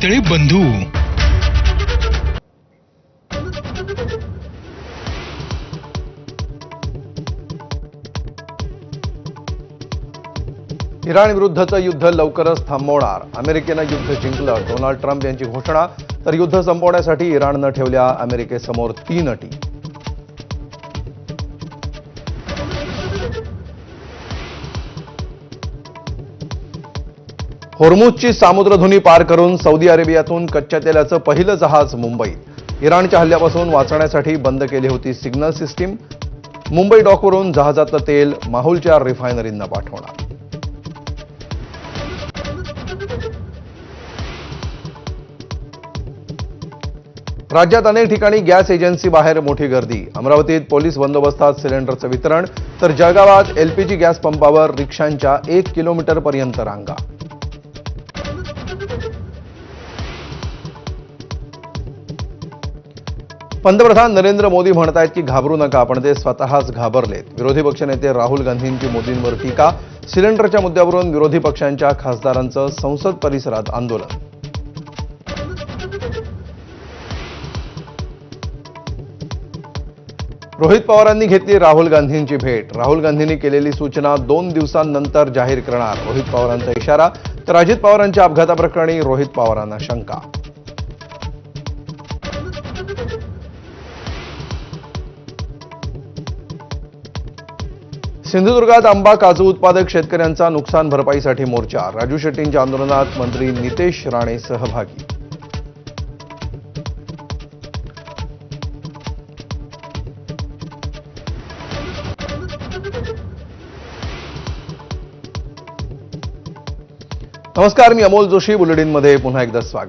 पितळे बंधू. इराण विरुद्धचं युद्ध लवकरच थांबवणार. अमेरिकेनं युद्ध जिंकलं, डोनाल्ड ट्रम्प यांची घोषणा. तर युद्ध संपवण्यासाठी इराणनं ठेवल्या अमेरिकेसमोर 3 अटी. होर्मुझची सामुद्रधुनी पार करून सौदी अरेबियातून कच्च्या तेलाचं पहिलं जहाज मुंबईत. इराणच्या हल्ल्यापासून वाचण्यासाठी बंद केली होती सिग्नल सिस्टीम. मुंबई डॉकवरून जहाजातलं तेल माहुलच्या रिफायनरींना पाठवणार. राज्यात अनेक ठिकाणी गॅस एजन्सी बाहेर मोठी गर्दी. अमरावतीत पोलीस बंदोबस्तात सिलेंडरचं वितरण, तर जळगावात एलपीजी गॅस पंपावर रिक्षांच्या 1 किलोमीटरपर्यंत रांगा. पंतप्रधान नरेंद्र मोदी म्हणतायत की घाबरू नका, पण ते स्वतःच घाबरलेत. विरोधी पक्षनेते राहुल गांधींची मोदींवर टीका. सिलेंडरच्या मुद्द्यावरून विरोधी पक्षांच्या खासदारांचं संसद परिसरात आंदोलन. रोहित पवारांनी घेतली राहुल गांधींची भेट. राहुल गांधींनी केलेली सूचना 2 दिवसांनंतर जाहीर करणार, रोहित पवारांचा इशारा. तर अजित पवारांच्या अपघाताप्रकरणी रोहित पवारांना शंका. सिंधुदुर्गात आंबा काजू उत्पादक शेतकऱ्यांचा नुकसान भरपाईसाठी मोर्चा. राजू शेट्टींच्या आंदोलनात मंत्री नितेश राणे सहभागी. नमस्कार, मी अमोल जोशी. बुलेटिनमध्ये पुन्हा एकदा स्वागत.